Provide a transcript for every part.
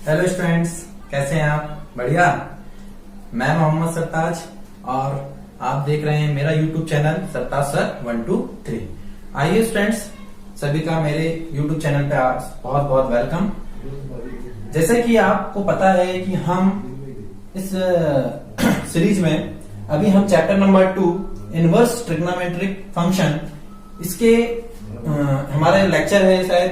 Hello students, कैसे हैं आप? बढ़िया। मैं मोहम्मद सरताज और आप देख रहे हैं मेरा यूट्यूब चैनल सरताज सर 123। आइए स्टूडेंट्स, सभी का मेरे यूट्यूब चैनल पे बहुत बहुत वेलकम। जैसे कि आपको पता है कि हम इस सीरीज में अभी हम chapter number 2 inverse trigonometric function, इसके हमारे लेक्चर है शायद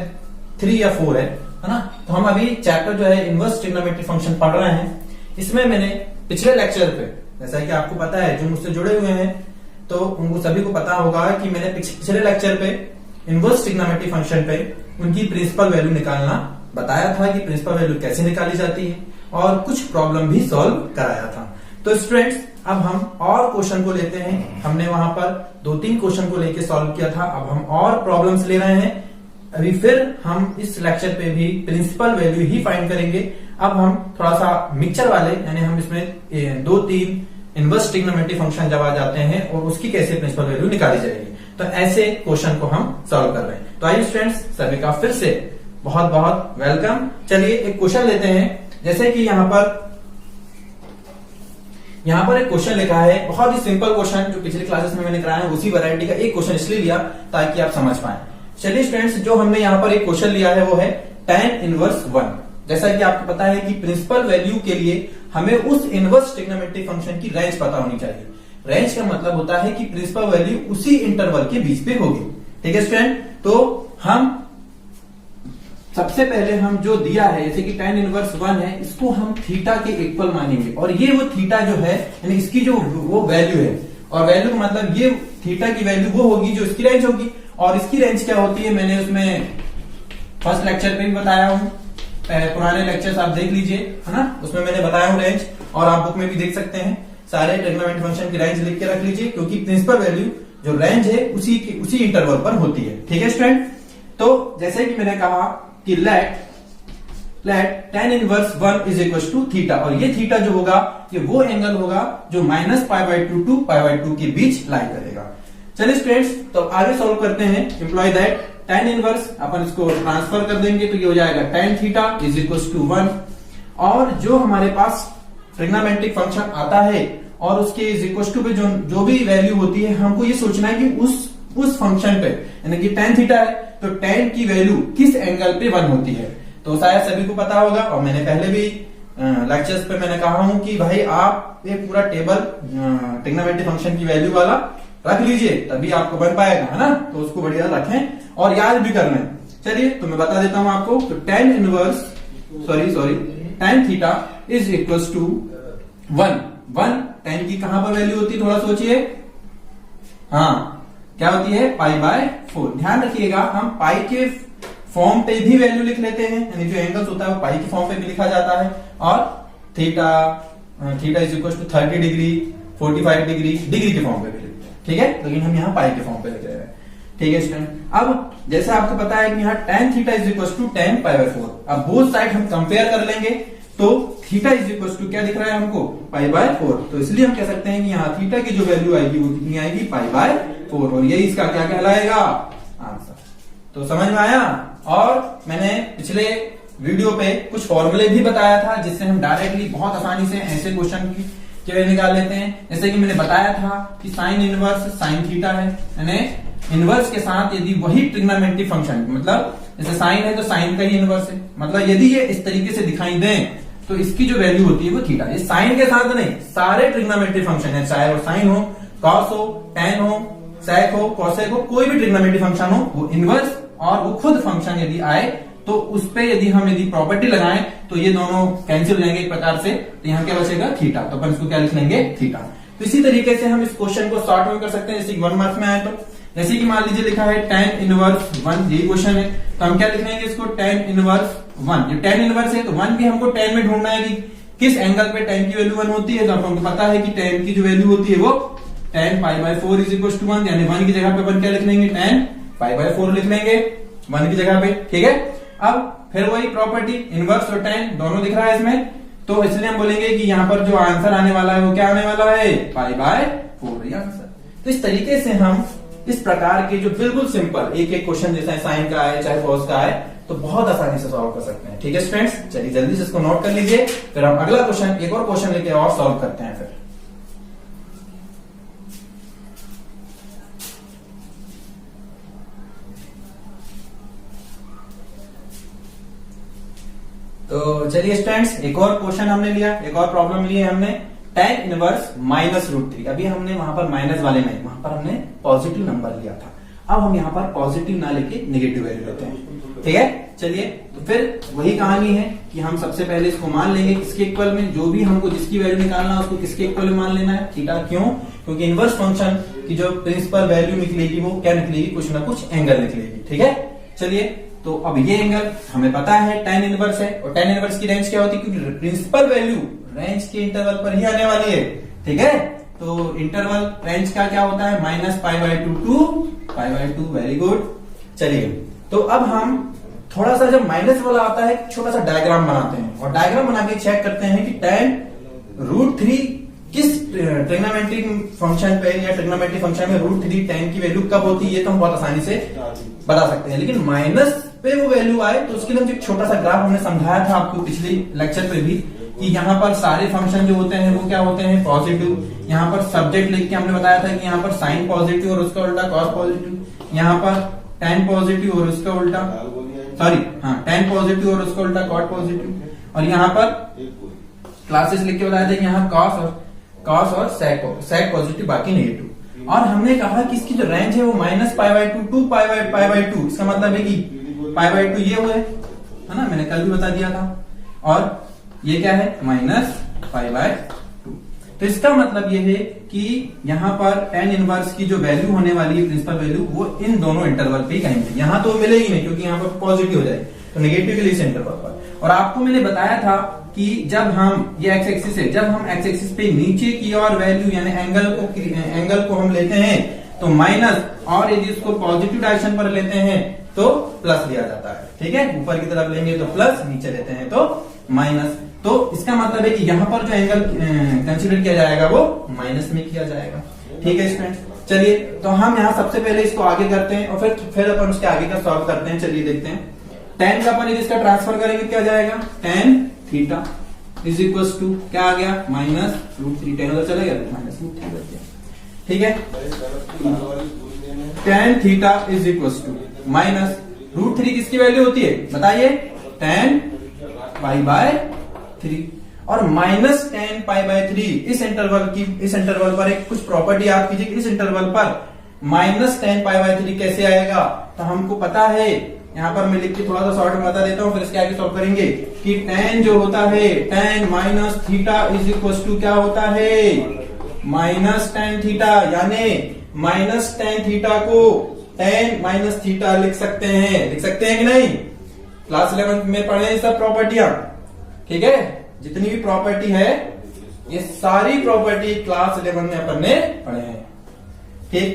3 या 4 है ना। तो हम अभी चैप्टर जो है इनवर्स ट्रिग्नोमेट्रिक फंक्शन पढ़ रहे हैं। इसमें मैंने पिछले लेक्चर पे, जैसा कि आपको पता है जो मुझसे जुड़े हुए हैं तो उनको सभी को पता होगा कि मैंने पिछले लेक्चर पे इनवर्स ट्रिग्नोमेट्रिक फंक्शन पे उनकी प्रिंसिपल वैल्यू निकालना बताया था कि प्रिंसिपल वैल्यू कैसे निकाली जाती है, और कुछ प्रॉब्लम भी सॉल्व कराया था। तो स्टूडेंट्स, अब हम और क्वेश्चन को लेते हैं। हमने वहां पर 2-3 क्वेश्चन को लेके सॉल्व किया था, अब हम और प्रॉब्लम्स ले रहे हैं। अभी फिर हम इस लेक्चर पे भी प्रिंसिपल वैल्यू ही फाइंड करेंगे। अब हम थोड़ा सा मिक्सचर वाले, यानी हम इसमें 2-3 इनवर्स ट्रिग्नोमेट्रिक फंक्शन जब आ जाते हैं और उसकी कैसे प्रिंसिपल वैल्यू निकाली जाएगी, तो ऐसे क्वेश्चन को हम सॉल्व कर रहे हैं। तो आइए स्टूडेंट्स, सभी का फिर से बहुत बहुत वेलकम। चलिए एक क्वेश्चन लेते हैं। जैसे कि यहाँ पर एक क्वेश्चन लिखा है, बहुत ही सिंपल क्वेश्चन जो पिछले क्लासेस में मैंने कराया है, उसी वैरायटी का एक क्वेश्चन इसलिए लिया ताकि आप समझ पाए। चलिए स्टूडेंट्स, जो हमने यहाँ पर एक क्वेश्चन लिया है वो है tan इनवर्स 1। जैसा कि आपको पता है कि प्रिंसिपल वैल्यू के लिए हमें उस इनवर्स ट्रिग्नोमेट्रिक फंक्शन की रेंज पता होनी चाहिए। रेंज का मतलब होता है कि प्रिंसिपल वैल्यू उसी इंटरवल के बीच पे होगी। ठीक है स्टूडेंट, तो हम सबसे पहले हम जो दिया है, जैसे कि tan इनवर्स 1 है, इसको हम थीटा के इक्वल मानेंगे, और ये वो थीटा जो है यानी इसकी जो वो वैल्यू है, और वैल्यू का मतलब ये थीटा की वैल्यू वो होगी जो इसकी रेंज होगी। और इसकी रेंज क्या होती है, मैंने उसमें फर्स्ट लेक्चर पे भी बताया हूं, पुराने लेक्चर्स आप देख लीजिए, है ना, उसमें मैंने बताया हूं रेंज, और आप बुक में भी देख सकते हैं। सारे ट्रिग्नोमेट्रिक फंक्शन की रेंज लिख के रख लीजिए, क्योंकि प्रिंसिपल वैल्यू जो रेंज है उसी इंटरवल पर होती है। ठीक है स्टूडेंट, तो जैसे कि मैंने कहा कि let tan inverse 1 is equal to theta, और ये थीटा जो होगा ये वो एंगल होगा जो -π/2 to π/2 के बीच लाई करेगा। चलिए स्टूडेंट्स, तो आगे सॉल्व करते हैं। इम्प्लॉय दैट tan इनवर्स, अपन इसको ट्रांसफर कर देंगे तो ये हो जाएगा tan theta is equal to 1, और जो हमारे पास ट्रिग्नोमेट्रिक फंक्शन आता है और उसके इज इक्वल टू पे जो भी वैल्यू होती है, हमको ये सोचना है कि उस फंक्शन पे, यानी कि tan थीटा है तो tan की वैल्यू किस एंगल पे 1 होती है। तो शायद सभी को पता होगा, और मैंने पहले भी लेक्चर्स पे मैंने कहा हूं कि भाई आप एक पूरा टेबल ट्रिग्नोमेट्रिक फंक्शन की वैल्यू वाला रख लीजिए, तभी आपको बन पाएगा, है ना। तो उसको बढ़िया रखें और याद भी कर लें। चलिए तो मैं बता देता हूं आपको। तो tan theta is equal to 1 tan की कहां पर वैल्यू होती है, थोड़ा सोचिए। हाँ, क्या होती है, π/4। ध्यान रखिएगा, हम पाई के फॉर्म पे भी वैल्यू लिख लेते हैं, यानी जो एंगल्स होता है वो पाई के फॉर्म पे भी लिखा जाता है, और theta is equal to 30 degree 45 degree के फॉर्म पे भी लिखते हैं। ठीक है, लेकिन हम यहाँ पाई के फॉर्म पे लिख रहे हैं। ठीक है स्टूडेंट, अब जैसे आपको पता है कि यहाँ tan theta is equal to tan π/4। अब बोथ साइड हम कंपेयर कर लेंगे, तो थीटा इज इक्वल टू क्या दिख रहा है हमको, π/4। तो इसलिए हम कह सकते हैं कि यहाँ थीटा की जो वैल्यू आएगी वो कितनी आएगी, π/4, और यही इसका क्या कहलाएगा, आंसर। तो समझ में आया। और मैंने पिछले वीडियो पे कुछ फॉर्मूले भी बताया था, जिससे हम डायरेक्टली बहुत आसानी से ऐसे क्वेश्चन की वैल्यू निकाल लेते हैं। जैसे कि मैंने बताया था कि साइन इनवर्स साइन थीटा है, यानी इनवर्स के साथ यदि वही ट्रिग्नोमेट्रिक फंक्शन, मतलब जैसे साइन है तो साइन का ही इनवर्स है, मतलब यदि ये इस तरीके से दिखाई दें तो इसकी जो वैल्यू होती है वो थीटा। ये साइन के साथ नहीं, सारे ट्रिग्नोमेट्रिक फंक्शन है, चाहे वो साइन हो, कॉस हो, टेन हो, सेक हो, कोसेक हो, कोई भी ट्रिग्नोमेट्रिक फंक्शन हो, वो इनवर्स और वो खुद फंक्शन यदि आए तो उस पे यदि हम प्रॉपर्टी लगाएं तो ये दोनों कैंसिल हो जाएंगे एक प्रकार से। तो यहाँ क्या बचेगा, थीटा। तो अपन इसको क्या लिख लेंगे, थीटा। तो इसी तरीके से हम इस क्वेश्चन को शॉर्ट में कर सकते हैं, जैसे 1 मार्क्स में आए तो, जैसे कि मान लीजिए लिखा है tan इनवर्स 1, ये क्वेश्चन है, तो हम क्या लिख लेंगे इसको, tan इनवर्स 1। ये tan इनवर्स है तो 1 भी हमको tan में ढूंढना है कि किस एंगल पे tan की वैल्यू 1 होती है। तो हमको पता है कि tan की जो वैल्यू होती है वो tan π/4 इज इक्वल टू 1, यानी 1 की जगह पे अपन क्या लिख लेंगे, tan π/4 लिख लेंगे 1 की जगह पे। ठीक है, अब फिर वही प्रॉपर्टी, इनवर्स और tan दोनों दिख रहा है इसमें, तो इसलिए हम बोलेंगे कि यहाँ पर जो आंसर आने वाला है वो क्या आने वाला है, π/4 ये आंसर। तो इस तरीके से हम इस प्रकार के जो बिल्कुल सिंपल एक क्वेश्चन जैसा साइन का है चाहे कॉस का है, तो बहुत आसानी से सॉल्व कर सकते हैं। ठीक है स्टूडेंट्स, चलिए जल्दी से इसको नोट कर लीजिए, फिर हम अगला क्वेश्चन, एक और क्वेश्चन लेके और सॉल्व करते हैं फिर। तो चलिए स्टूडेंट्स, एक और क्वेश्चन हमने लिया, एक और प्रॉब्लम ली है हमने, tan इनवर्स -√3। अभी हमने वहां पर माइनस वाले में, वहां पर हमने पॉजिटिव नंबर लिया था, अब हम यहाँ पर पॉजिटिव ना लेके नेगेटिव वैल्यू लेते हैं। ठीक है, चलिए तो फिर वही कहानी है कि हम सबसे पहले इसको मान लेंगे किसके इक्वल में, जो भी हमको जिसकी वैल्यू निकालना है उसको किसके इक्वल में मान लेना है, थीटा। क्यों? क्योंकि इनवर्स फंक्शन की जो प्रिंसिपल वैल्यू निकलेगी वो क्या निकलेगी, कुछ ना कुछ एंगल निकलेगी। ठीक है, चलिए तो अब ये एंगल हमें पता है tan इनवर्स है, और tan इनवर्स की रेंज क्या होती है, क्योंकि प्रिंसिपल वैल्यू रेंज के इंटरवल पर ही आने वाली है। ठीक है, तो इंटरवल रेंज का क्या होता है, -π/2 टू π/2। Very good. चलिए तो अब हम थोड़ा सा, जब माइनस वाला आता है, छोटा सा डायग्राम बनाते हैं, और डायग्राम बना के चेक करते हैं कि tan√3 किस ट्रिग्नोमेट्रिक फंक्शन पे या ट्रिग्नोमेट्रिक फंक्शन में √3 tan की वैल्यू कब होती है, ये तो हम बहुत आसानी से बता सकते हैं। लेकिन माइनस पे वो वैल्यू आए तो उसके लिए एक छोटा सा ग्राफ हमने समझाया था आपको पिछले लेक्चर पे भी, कि यहाँ पर सारे फंक्शन जो होते हैं वो क्या होते हैं, पॉजिटिव। यहाँ पर सब्जेक्ट लिख के हमने बताया था कि यहाँ पर साइन पॉजिटिव और उसका उल्टा कॉस पॉजिटिव, यहाँ पर tan पॉजिटिव और उसका उल्टा, सॉरी हाँ, tan पॉजिटिव और उसका उल्टा कॉट पॉजिटिव, और यहाँ पर क्लासेस लिख के बताया था कि यहाँ कॉस और सेक पॉजिटिव, बाकी नेगेटिव। और हमने कहा कि इसकी जो रेंज है वो -π/2 टू π/2, इसका मतलब है कि π/2 ये हुए है ना, मैंने कल भी बता दिया था, और ये क्या है -π/2। तो इसका मतलब ये है कि यहाँ पर tan इनवर्स की जो वैल्यू होने वाली है, प्रिंसिपल वैल्यू, वो इन दोनों इंटरवल पे ही कहीं पे, यहाँ तो मिलेगी नहीं क्योंकि यहाँ पर पॉजिटिव हो जाए, तो नेगेटिव के लिए इस इंटरवल पर। और आपको मैंने बताया था कि जब हम ये एक्स एक्सिस है, जब हम एक्स एक्सिस पे नीचे की और वैल्यू यानी एंगल को हम लेते हैं तो माइनस, और यदि उसको पॉजिटिव डायरेक्शन पर लेते हैं तो प्लस लिया जाता है। ठीक है, ऊपर की तरफ लेंगे तो प्लस, नीचे लेते हैं तो माइनस। तो इसका मतलब है कि यहाँ पर जो एंगल कंसीडर किया जाएगा वो माइनस में किया जाएगा। ठीक है स्टूडेंट्स, चलिए तो हम यहाँ सबसे पहले इसको आगे करते हैं और फिर अपन उसके आगे का सॉल्व करते हैं। चलिए देखते हैं, tan का अपन इसका ट्रांसफर करेंगे क्या जाएगा, tan theta is equal to क्या आ गया, -√3। tan उधर चला गया तो -√3 बच गया। ठीक है, tan theta is equal to -√3 किसकी वैल्यू होती है बताइए, tan π/3, और -tan π/3 इस इंटरवल पर एक कुछ प्रॉपर्टी याद कीजिए कि इस इंटरवल पर -tan π/3 कैसे आएगा, तो हमको पता है, यहाँ पर मैं लिख के थोड़ा सा शॉर्ट में बता देता हूँ, फिर इसके आगे सॉल्व करेंगे कि tan जो होता है, tan minus theta is equal to क्या होता है, -tan थीटा, यानी -tan थीटा को tan माइनस थीटा लिख सकते हैं कि नहीं, क्लास 11 में पढ़े सब प्रॉपर्टियां। ठीक है, जितनी भी प्रॉपर्टी है ये सारी प्रॉपर्टी क्लास 11 में अपन ने पढ़े हैं। ठीक,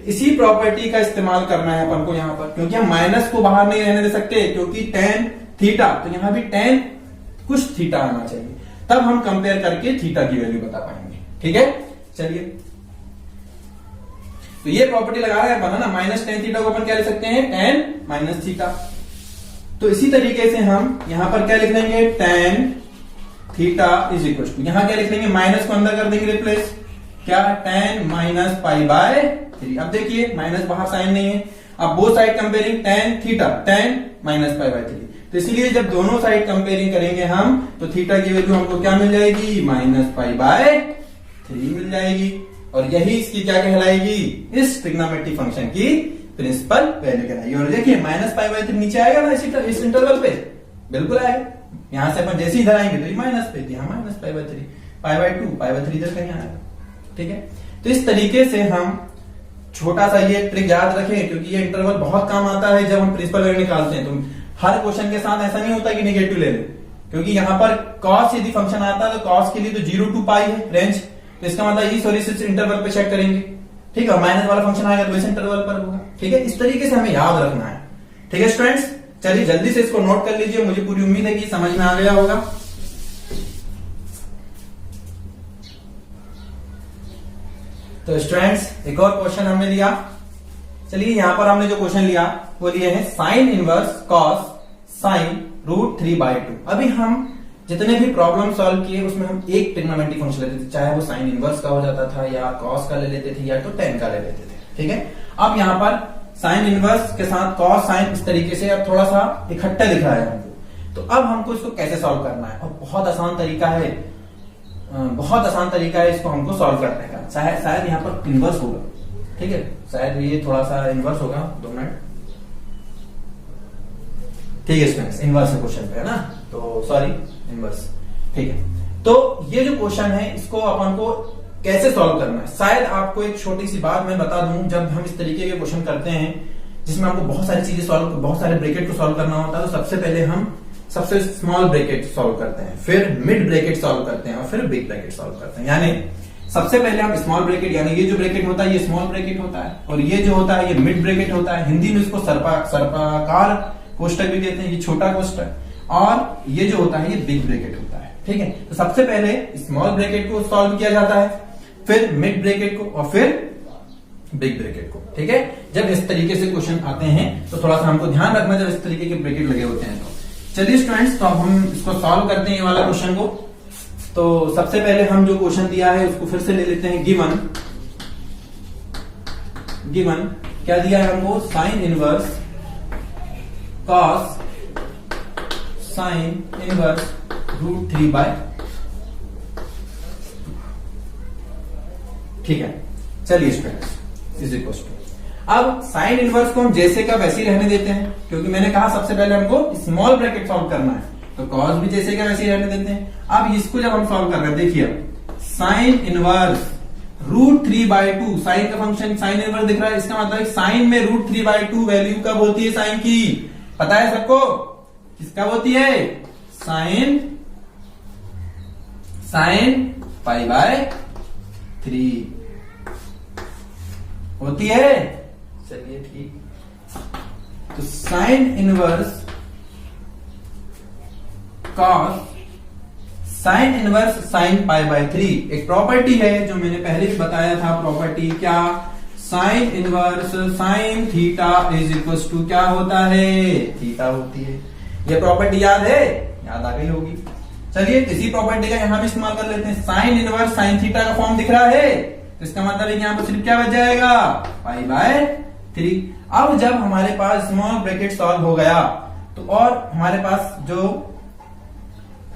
इसी प्रॉपर्टी का इस्तेमाल करना है अपन को यहाँ पर, क्योंकि हम माइनस को बाहर नहीं रहने दे सकते, क्योंकि tan थीटा, तो यहाँ भी tan कुछ थीटा आना चाहिए, तब हम कंपेयर करके थीटा की वैल्यू बता पाएंगे। ठीक है, चलिए तो ये प्रॉपर्टी लगा रहा है अपन, ना -tan थीटा को अपन क्या लिख सकते हैं, tan माइनस थीटा। तो इसी तरीके से हम यहाँ पर क्या लिख लेंगे, tan theta is equal to, यहाँ क्या लिख लेंगे, माइनस को अंदर कर देंगे रिप्लेस, क्या, tan -π/3। अब देखिए माइनस बाहर साइन नहीं है, अब both side comparing tan theta, tan -π/3, तो इसीलिए जब दोनों साइड कंपेयरिंग करेंगे हम तो थीटा की वैल्यू हमको क्या मिल जाएगी, -π/3 मिल जाएगी, और यही इसकी क्या कहलाएगी, इस ट्रिग्नोमेट्रिक फंक्शन की प्रिंसिपल वैल्यू कहलाएगी। और देखिए -π/3 नीचे आएगा ना इस इंटरवल पे, बिल्कुल आएगा, यहां से अपन जैसे ही इधर आएंगे तो ये माइनस पे, यहाँ -π/3, π/2 इधर कहीं आएगा। ठीक है, तो इस तरीके से हम छोटा सा ये ट्रिक याद रखें, क्योंकि ये इंटरवल बहुत काम आता है जब हम प्रिंसिपल वैल्यू निकालते हैं। तो हर क्वेश्चन के साथ ऐसा नहीं होता कि नेगेटिव ले ले, क्योंकि यहाँ पर कॉस यदि फंक्शन आता है तो कॉस के लिए तो 0 टू पाई है रेंज, तो इसका मतलब ये सॉरी इंटरवल पे चेक करेंगे। ठीक है, माइनस वाला फंक्शन आएगा तो इस इंटरवल पर होगा। ठीक है, इस तरीके से हमें याद रखना है। ठीक है स्टूडेंट्स, चलिए जल्दी से इसको नोट कर लीजिए, मुझे पूरी उम्मीद है कि समझ में आ गया होगा। तो स्टूडेंट्स एक और क्वेश्चन हमने लिया, चलिए यहां पर हमने जो क्वेश्चन लिया वो लिए है साइन इनवर्स कॉस sin√3/2। अभी हम जितने भी प्रॉब्लम सॉल्व किए उसमें हम एक ट्रिग्नोमेट्रिक फंक्शन लेते थे, चाहे वो साइन इनवर्स का हो जाता था या कॉस का ले लेते थे या तो टेन का ले लेते थे। ठीक है, अब यहाँ पर साइन इनवर्स के साथ कॉस साइन इस तरीके से अब थोड़ा सा इकट्ठा दिख रहा है हमको। तो अब हमको इसको कैसे सॉल्व करना है, और बहुत आसान तरीका है, बहुत आसान तरीका है इसको हमको सॉल्व करने का। शायद यहाँ पर इनवर्स होगा, ठीक है, शायद ये थोड़ा सा इनवर्स होगा, 2 मिनट। ठीक है स्टूडेंट्स, इनवर्स है क्वेश्चन पे, है ना, तो सॉरी इनवर्स। ठीक है, तो ये जो क्वेश्चन है इसको अपन को कैसे सॉल्व करना है, शायद आपको एक छोटी सी बात मैं बता दूं। जब हम इस तरीके के क्वेश्चन करते हैं जिसमें हमको बहुत सारी चीजें सॉल्व, बहुत सारे ब्रैकेट को सॉल्व करना होता है, तो सबसे पहले हम सबसे स्मॉल ब्रैकेट सॉल्व करते हैं, फिर मिड ब्रैकेट सॉल्व करते हैं और फिर बिग ब्रैकेट सॉल्व करते हैं। यानी सबसे पहले हम स्मॉल ब्रैकेट, यानी ये जो ब्रैकेट होता है ये स्मॉल ब्रैकेट होता है, और ये जो होता है ये मिड ब्रैकेट होता है। हिंदी में इसको सर्पाकार कोष्टक भी कहते हैं, ये छोटा कोष्टक, और ये जो होता है ये बिग ब्रैकेट होता है। ठीक है, तो सबसे पहले स्मॉल ब्रैकेट को सॉल्व किया जाता है, फिर मिड ब्रैकेट को और फिर बिग ब्रैकेट को। ठीक है, जब इस तरीके से क्वेश्चन आते हैं तो थोड़ा सा हमको ध्यान रखना जब इस तरीके के ब्रैकेट लगे होते हैं। तो चलिए स्टूडेंट्स, तो हम इसको सॉल्व करते हैं ये वाला क्वेश्चन को। तो सबसे पहले हम जो क्वेश्चन दिया है उसको फिर से ले लेते हैं। गिवन क्या दिया है हमको, sign inverse cos sine inverse √3/2। ठीक है, चलिए स्टूडेंट्स इज इक्वल टू, अब साइन इनवर्स को हम जैसे का वैसे ही रहने देते हैं, क्योंकि मैंने कहा सबसे पहले हमको स्मॉल ब्रैकेट सॉल्व करना है, तो कॉस भी जैसे का वैसे ही रहने देते हैं। अब इसको जब हम सॉल्व कर रहे हैं, देखिए साइन इनवर्स √3/2, साइन का फंक्शन साइन इनवर्स दिख रहा है, इसका मतलब साइन में √3/2 वैल्यू कब होती है साइन की, पता है सबको, किसका होती है, साइन π/3 होती है। चलिए ठीक, तो sine inverse cos sine inverse sine π/3 एक प्रॉपर्टी है जो मैंने पहले भी बताया था। प्रॉपर्टी क्या, sine inverse sine theta is equal to क्या होता है, थीटा होती है। ये प्रॉपर्टी याद है, याद आ गई होगी। चलिए इसी प्रॉपर्टी का यहां भी इस्तेमाल कर लेते हैं। साइन इनवर्स साइन थीटा का फॉर्म दिख रहा है, तो इसका मतलब है कि यहां पर सिर्फ क्या बच जाएगा, π/3। अब जब हमारे पास स्मॉल ब्रैकेट सॉल्व हो गया तो और हमारे पास जो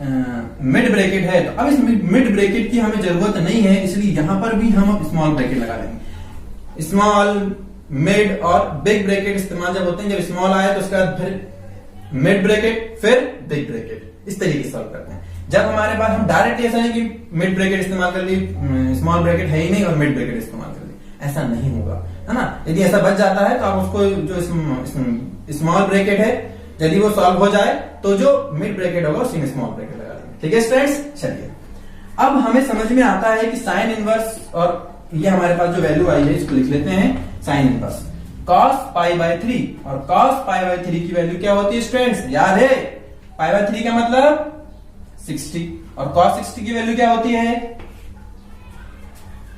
मिड ब्रैकेट है, तो अब इस मिड ब्रैकेट की हमें जरूरत नहीं है, इसलिए यहां पर भी हम स्मॉल ब्रैकेट लगा लेंगे। स्मॉल, मिड और बिग ब्रैकेट इस्तेमाल जब होते हैं, जब स्मॉल आए तो उसके बाद फिर मिड ब्रैकेट फिर बिग ब्रैकेट, इस तरीके से सॉल्व करते हैं। जब हमारे पास हम डायरेक्ट ऐसा है कि मिड ब्रैकेट इस्तेमाल कर ली, स्मॉल ब्रैकेट है ही नहीं और मिड ब्रैकेट इस्तेमाल कर ली, ऐसा नहीं होगा, है ना। यदि ऐसा बच जाता है तो आप उसको जो स्मॉल ब्रैकेट है यदि वो सॉल्व हो जाए तो जो मिड ब्रैकेट होगा उसी में स्मॉल ब्रैकेट लगा देंगे। ठीक है स्टूडेंट्स, चलिए अब हमें समझ में आता है कि साइन इनवर्स, और ये हमारे पास जो वैल्यू आई है इसको लिख लेते हैं, साइन इनवर्स cos π/3, और cos π/3 की वैल्यू क्या होती है स्टूडेंट्स, याद है, π/3 का मतलब 60, और cos 60 की वैल्यू क्या होती है,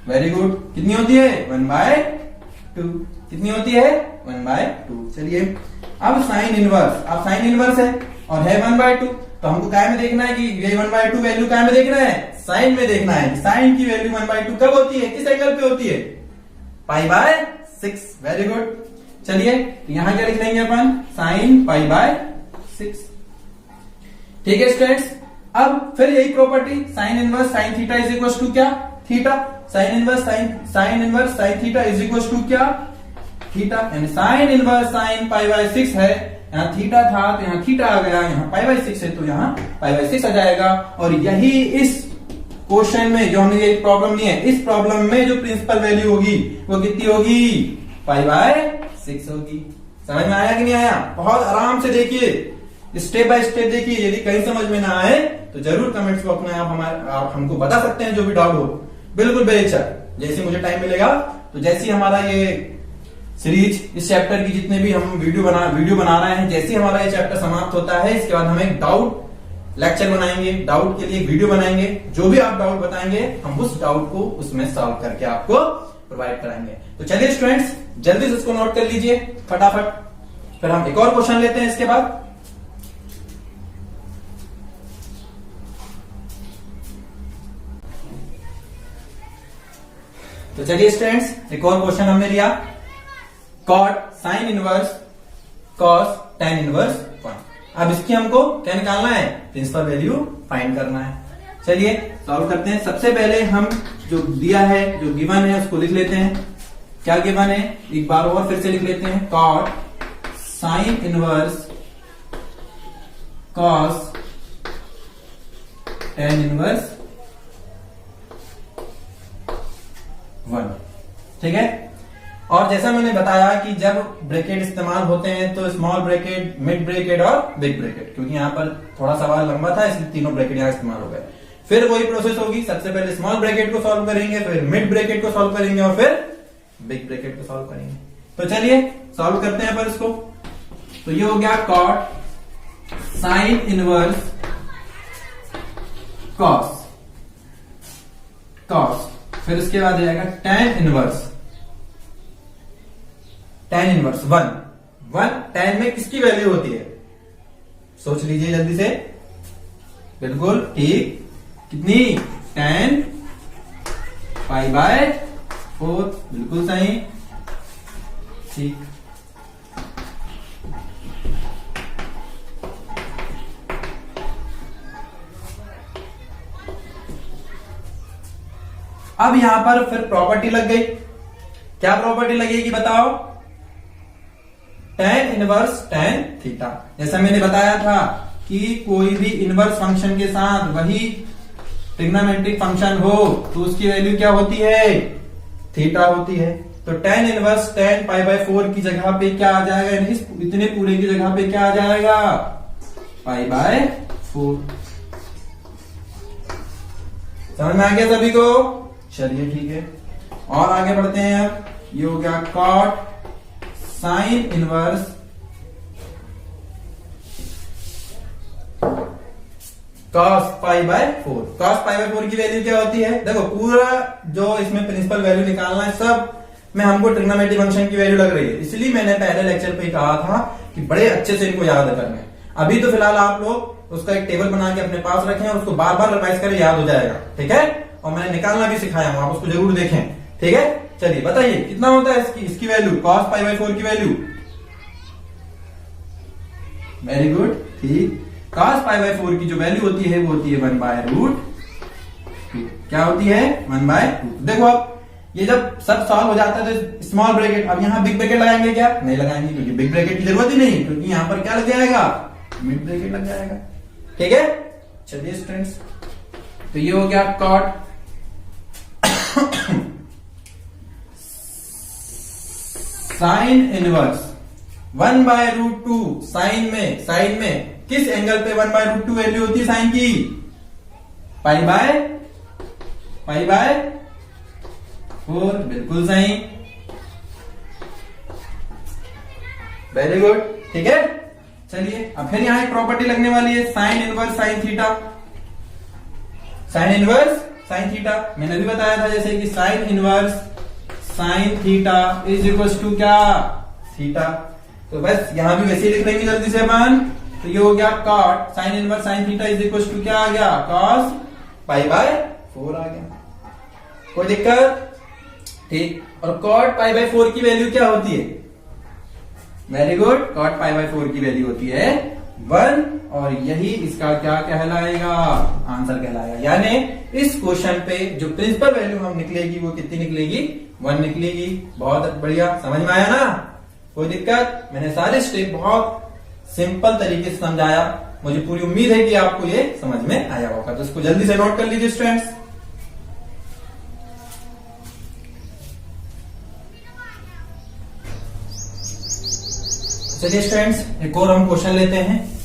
वेरी गुड, कितनी होती है, 1/2, कितनी होती है, 1/2। चलिए अब साइन इनवर्स, अब साइन इनवर्स है और है 1/2, तो हमको काय में देखना है कि ये 1/2 वैल्यू काय में देखना है, साइन में देखना है। साइन की वैल्यू 1/2 कब होती है, किस एंगल पे होती है, π/6। वेरी गुड, चलिए यहां क्या लिख लेंगे अपन, साइन π/6। ठीक है स्टूडेंट्स, अब फिर यही property, sine inverse sine theta is equal to क्या, theta, sine inverse sine theta is equal to क्या, थीटा, यानी साइन इनवर्स साइन π/6 है, यहाँ थीटा था तो यहाँ थीटा आ गया, यहाँ π/6 है तो यहाँ π/6 आ जाएगा। और यही इस क्वेश्चन में जो हमने ये प्रॉब्लम ली है, इस प्रॉब्लम में जो प्रिंसिपल वैल्यू होगी वो कितनी होगी, π/6 होगी। समझ में आया कि नहीं आया, बहुत आराम से देखिए, स्टेप बाय स्टेप देखिए, यदि कहीं समझ में ना आए तो जरूर कमेंट्स को अपने आप हमको बता सकते हैं, जो भी डाउट हो, बिल्कुल बेझिझक, जैसे मुझे टाइम मिलेगा। तो जैसे ही हमारा ये सीरीज, इस चैप्टर की जितने भी हम वीडियो बना रहे हैं, जैसे ही हमारा ये चैप्टर समाप्त होता है, इसके बाद हम एक डाउट लेक्चर बनाएंगे, डाउट के लिए एक वीडियो बनाएंगे, जो भी आप डाउट बताएंगे हम उस डाउट को उसमें सॉल्व करके आपको प्रोवाइड कराएंगे। तो चलिए स्टूडेंट्स, जल्दी से इसको नोट कर लीजिए फटाफट, फिर हम एक और क्वेश्चन लेते हैं इसके बाद। तो चलिए स्टूडेंट्स एक और क्वेश्चन हमने लिया, cot sine inverse cos tan inverse 1। अब इसकी हमको क्या निकालना है, प्रिंसिपल वैल्यू फाइंड करना है। चलिए सॉल्व करते हैं। सबसे पहले हम जो दिया है, जो गिवन है, उसको लिख लेते हैं। क्या गिवन है, एक बार और फिर से लिख लेते हैं, cot sine inverse cos tan inverse 1। ठीक है। और जैसा मैंने बताया कि जब ब्रैकेट इस्तेमाल होते हैं तो स्मॉल ब्रैकेट, मिड ब्रैकेट और बिग ब्रैकेट, क्योंकि यहां पर थोड़ा सवाल लंबा था इसलिए तीनों ब्रैकेट यहां इस्तेमाल हो गए। फिर वही प्रोसेस होगी, सबसे पहले स्मॉल ब्रैकेट को सॉल्व करेंगे, फिर मिड ब्रैकेट को सॉल्व करेंगे और फिर बिग ब्रैकेट को सॉल्व करेंगे। तो चलिए सॉल्व करते हैं पर इसको। तो ये हो गया कॉट साइन इनवर्स कॉस, फिर उसके बाद जाएगा tan इनवर्स 1। tan में किसकी वैल्यू होती है, सोच लीजिए जल्दी से। बिल्कुल ठीक, कितनी, tan π/4, बिल्कुल सही। ठीक, अब यहां पर फिर प्रॉपर्टी लग गई। क्या प्रॉपर्टी लगेगी बताओ, tan इनवर्स tan थीटा। जैसा मैंने बताया था कि कोई भी इनवर्स फंक्शन के साथ वही ट्रिग्नोमेट्रिक फंक्शन हो तो उसकी वैल्यू क्या होती है, थीटा होती है। तो tan इनवर्स tan π/4 की जगह पे क्या आ जाएगा, इतने पूरे की जगह पे क्या आ जाएगा, π/4। समझ में आ गया सभी को। चलिए ठीक है, और आगे बढ़ते हैं। अब ये हो गया cot sine inverse cos π/4। Cos π/4 की वैल्यू क्या होती है, देखो पूरा जो इसमें प्रिंसिपल वैल्यू निकालना है सब में हमको ट्रिग्नोमेट्रिक फंक्शन की वैल्यू लग रही है। इसलिए मैंने पहले लेक्चर पे कहा था कि बड़े अच्छे से इनको याद करना है। अभी तो फिलहाल आप लोग उसका एक टेबल बना के अपने पास रखें और उसको बार बार रिवाइज करें, याद हो जाएगा। ठीक है, और मैंने निकालना भी सिखाया हूं, आप उसको जरूर देखें। ठीक है, चलिए बताइए कितना होता है इसकी वैल्यू, cos π/4 की वैल्यू। वेरी गुड, ठीक। cos π/4 की जो वैल्यू होती है वो होती है 1/√2। क्या होती है, 1/2। देखो अब ये जब सब सॉल्व हो जाता है तो स्मॉल ब्रैकेट, अब यहां बिग ब्रैकेट लगाएंगे क्या, नहीं लगाएंगे, क्योंकि बिग ब्रैकेट की जरूरत ही नहीं, क्योंकि यहां पर क्या लग जाएगा, मिड ब्रैकेट लग जाएगा। ठीक है, चलिए स्टूडेंट्स, तो ये हो गया कॉट साइन इनवर्स 1/√2। साइन में किस एंगल पे 1/√2 वैल्यू होती है साइन की, π/4, बिल्कुल सही, वेरी गुड। ठीक है, चलिए अब फिर यहां एक प्रॉपर्टी लगने वाली है, sine inverse sine theta. Sine inverse sine theta मैंने भी बताया था, जैसे कि sine inverse sine theta is equal to क्या, थीटा। तो बस यहां भी वैसे ही लिख लेंगे जल्दी से अपन। तो ये हो गया cot sine inverse sine theta is equal to क्या आ गया, cos π/4 आ गया। कोई दिक्कत, ठीक। और cot π/4 की वैल्यू क्या होती है, वेरी गुड, cot π/4 की वैल्यू होती है 1, और यही इसका क्या कहलाएगा, आंसर कहलाएगा। यानी इस क्वेश्चन पे जो प्रिंसिपल वैल्यू हम निकलेगी वो कितनी निकलेगी, 1 निकलेगी। बहुत बढ़िया, समझ में आया ना, कोई दिक्कत। मैंने सारे स्टेप बहुत सिंपल तरीके से समझाया, मुझे पूरी उम्मीद है कि आपको ये समझ में आया होगा। तो इसको जल्दी से नोट कर लीजिए स्टूडेंट्स। चलिए स्टूडेंट्स एक और हम क्वेश्चन लेते हैं,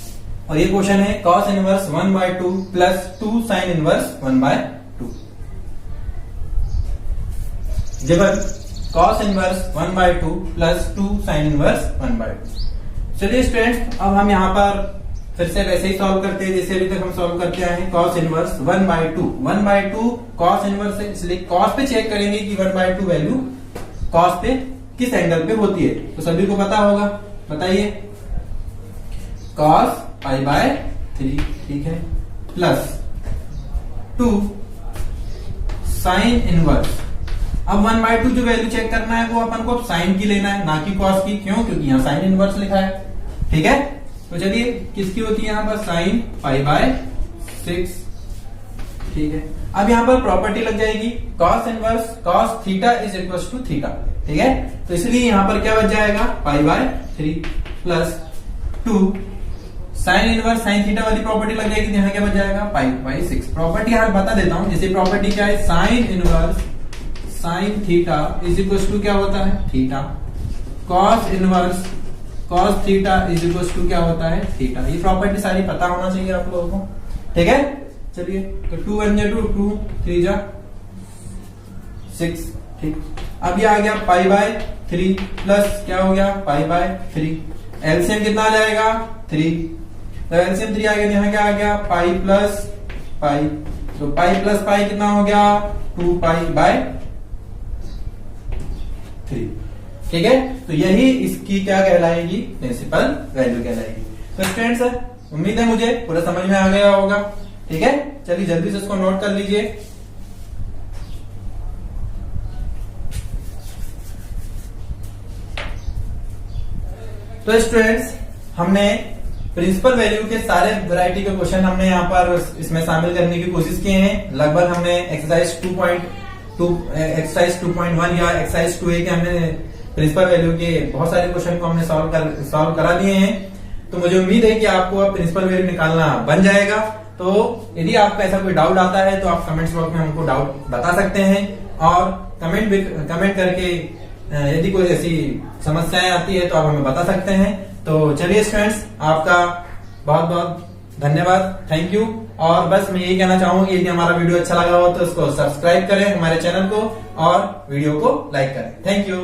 और ये क्वेश्चन है cos inverse 1/2 plus 2 sine inverse 1/2। Given cos inverse 1/2 plus 2 sine inverse 1/2। चलिए स्टूडेंट्स अब हम यहाँ पर फिर से वैसे ही सॉल्व करते हैं जैसे अभी तक हम सॉल्व करते आए हैं। cos इनवर्स 1/2 cos इनवर्स है, इसलिए cos पे चेक करेंगे कि 1/2 वैल्यू cos पे किस एंगल पे होती है। तो सभी को पता होगा, बताइए, cos π/3, ठीक है, प्लस 2 साइन इनवर्स। अब 1/2 जो वैल्यू चेक करना है वो अपन को साइन की लेना है, ना कि कॉस की। क्यों? क्योंकि यहाँ साइन इनवर्स लिखा है। ठीक है, तो चलिए किसकी होती है यहाँ पर साइन π/6। ठीक है, अब यहाँ पर प्रॉपर्टी लग जाएगी cos inverse cos theta is equal to theta. ठीक है, तो इसलिए यहाँ पर क्या बच जाएगा π/3 plus 2 sine inverse sine theta वाली प्रॉपर्टी लग जाएगी, यहाँ क्या बच जाएगा π/6। प्रॉपर्टी यहाँ बता देता हूं, जैसे प्रॉपर्टी क्या है, sine inverse sine theta is equal to क्या होता है theta, cos inverse cos theta is equal to क्या होता है थीटा। ये प्रॉपर्टी सारी पता होना चाहिए आप लोगों को। ठीक है, चलिए तो 2 1 जा 2 2 3 जा 6। ठीक, अब ये आ गया π/3 प्लस क्या हो गया π/3। एलसीएम कितना आ जाएगा 3, तो एलसीएम 3 आ गया, यहाँ क्या आ गया पाई प्लस पाई, तो पाई प्लस पाई कितना हो गया 2π/3। ठीक है, तो यही इसकी क्या कहलाएगी प्रिंसिपल वैल्यू कहलाएगी। तो स्टूडेंट्स उम्मीद है मुझे पूरा समझ में आ गया होगा। ठीक है, चलिए जल्दी से इसको नोट कर लीजिए। तो स्टूडेंट्स हमने प्रिंसिपल वैल्यू के सारे वैरायटी के क्वेश्चन हमने यहाँ पर इसमें शामिल करने की कोशिश किए हैं। लगभग हमने एक्सरसाइज 2.1 या एक्सरसाइज 2A के हमने प्रिंसिपल वैल्यू के बहुत सारे क्वेश्चन को हमने सॉल्व करा दिए हैं। तो मुझे उम्मीद है कि आपको अब प्रिंसिपल वैल्यू निकालना बन जाएगा। तो यदि आपको ऐसा कोई डाउट आता है तो आप कमेंट्स बॉक्स में हमको डाउट बता सकते हैं, और कमेंट करके यदि कोई ऐसी समस्याएं आती है तो आप हमें बता सकते हैं। तो चलिए स्टूडेंट्स, आपका बहुत बहुत धन्यवाद, थैंक यू। और बस मैं यही कहना चाहूंगा कि यदि हमारा वीडियो अच्छा लगा हो तो इसको सब्सक्राइब करें हमारे चैनल को, और वीडियो को लाइक करें। Thank you.